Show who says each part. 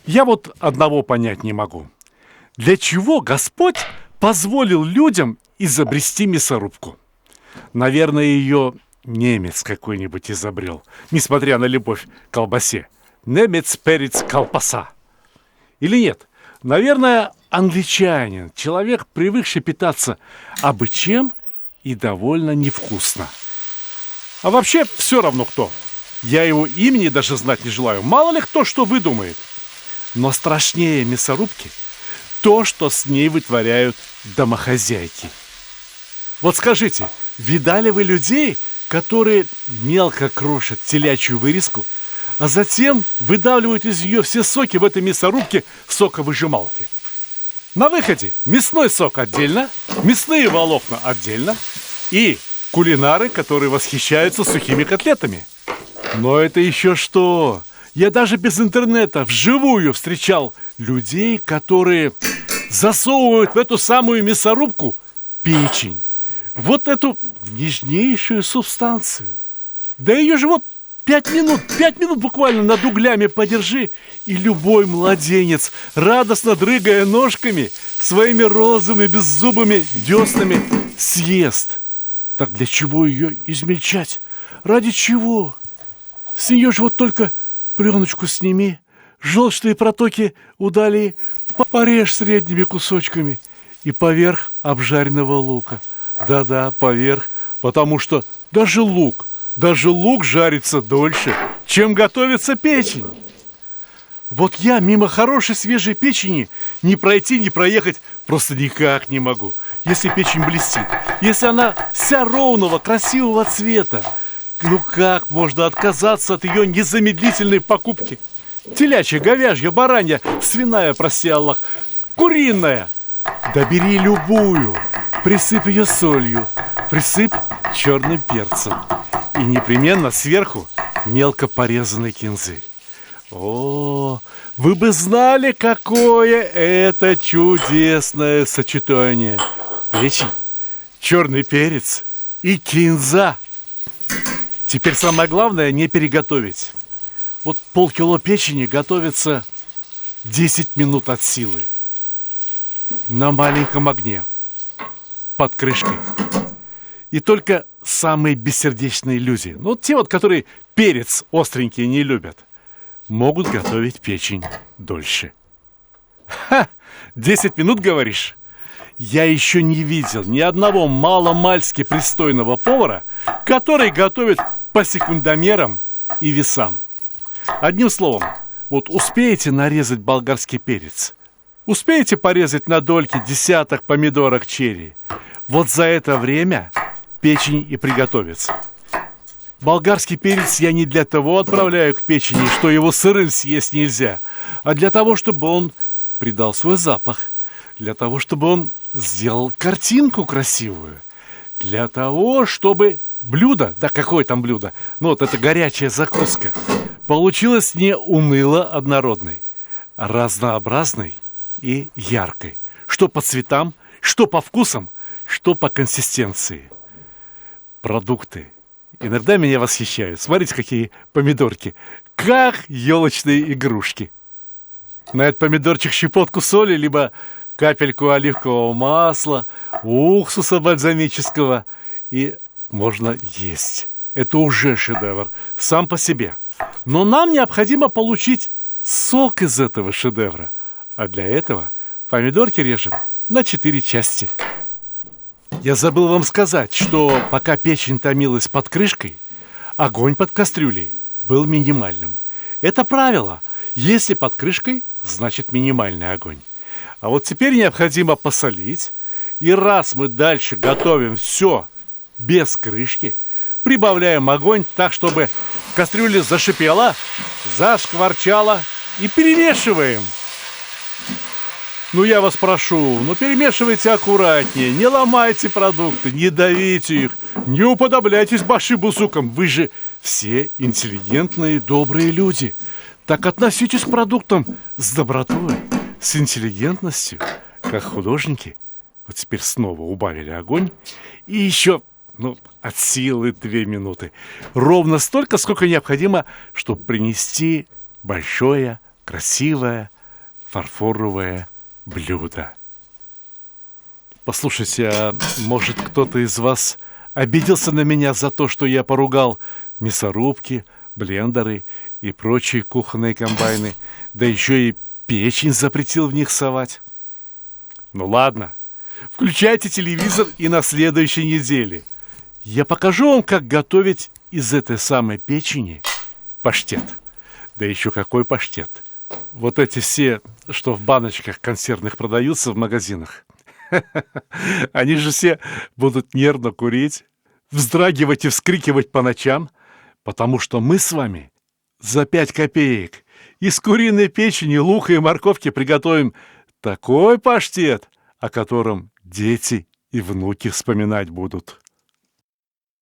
Speaker 1: Я вот одного понять не могу. Для чего Господь позволил людям изобрести мясорубку? Наверное, ее немец какой-нибудь изобрел, несмотря на любовь к колбасе. Немец, перец, колбаса. Или нет? Наверное, англичанин, человек, привыкший питаться абы чем и довольно невкусно. А вообще все равно кто. Я его имени даже знать не желаю. Мало ли кто что выдумает. Но страшнее мясорубки то, что с ней вытворяют домохозяйки. Вот скажите, видали вы людей, которые мелко крошат телячью вырезку, а затем выдавливают из нее все соки в этой мясорубке соковыжималки? На выходе мясной сок отдельно, мясные волокна отдельно и кулинары, которые восхищаются сухими котлетами. Но это еще что? Я даже без интернета вживую встречал людей, которые засовывают в эту самую мясорубку печень. Вот эту нежнейшую субстанцию. Да ее же вот 5 минут буквально над углями подержи, и любой младенец, радостно дрыгая ножками, своими розовыми беззубыми деснами съест. Так для чего ее измельчать? Ради чего? С нее же вот только пленочку сними, желчные протоки удали, порежь средними кусочками и поверх обжаренного лука. Да-да, поверх, потому что даже лук жарится дольше, чем готовится печень. Вот я мимо хорошей свежей печени не пройти, не проехать просто никак не могу. Если печень блестит, если она вся ровного, красивого цвета, ну как можно отказаться от ее незамедлительной покупки? Телячья, говяжья, баранья, свиная, прости Аллах, куриная. Да бери любую, присыпь ее солью, присыпь черным перцем и непременно сверху мелко порезанной кинзы. О, вы бы знали, какое это чудесное сочетание. Печень, черный перец и кинза. Теперь самое главное не переготовить. Вот полкило печени готовится 10 минут от силы. На маленьком огне, под крышкой. И только самые бессердечные люди, ну те вот, которые перец остренький не любят, могут готовить печень дольше. Ха! 10 минут, говоришь? Я еще не видел ни одного маломальски пристойного повара, который готовит по секундомерам и весам. Одним словом, вот успеете нарезать болгарский перец, успеете порезать на дольки десяток помидорок черри, вот за это время печень и приготовится. Болгарский перец я не для того отправляю к печени, что его сырым съесть нельзя, а для того, чтобы он придал свой запах, для того, чтобы он сделал картинку красивую, для того, чтобы блюдо, да какое там блюдо, ну вот эта горячая закуска, получилась не уныло-однородной, а разнообразной и яркой. Что по цветам, что по вкусам, что по консистенции. Продукты иногда меня восхищают. Смотрите, какие помидорки. Как елочные игрушки. На этот помидорчик щепотку соли, либо капельку оливкового масла, уксуса бальзамического, и можно есть. Это уже шедевр сам по себе. Но нам необходимо получить сок из этого шедевра. А для этого помидорки режем на 4 части. Я забыл вам сказать, что пока печень томилась под крышкой, огонь под кастрюлей был минимальным. Это правило. Если под крышкой, значит минимальный огонь. А вот теперь необходимо посолить. И раз мы дальше готовим все без крышки, прибавляем огонь так, чтобы кастрюля зашипела, зашкварчала, и перемешиваем. Ну, я вас прошу, перемешивайте аккуратнее, не ломайте продукты, не давите их, не уподобляйтесь башибузукам. Вы же все интеллигентные, добрые люди. Так относитесь к продуктам с добротой, с интеллигентностью, как художники. Вот теперь снова убавили огонь. И еще, от силы 2 минуты. Ровно столько, сколько необходимо, чтобы принести большое, красивое, фарфоровое блюдо. Послушайте, а может, кто-то из вас обиделся на меня за то, что я поругал мясорубки, блендеры и прочие кухонные комбайны, да еще и печень запретил в них совать? Ну ладно, включайте телевизор и на следующей неделе я покажу вам, как готовить из этой самой печени паштет. Да еще какой паштет! Вот эти все, что в баночках консервных продаются в магазинах, они же все будут нервно курить, вздрагивать и вскрикивать по ночам, потому что мы с вами за 5 копеек из куриной печени, лука и морковки приготовим такой паштет, о котором дети и внуки вспоминать будут.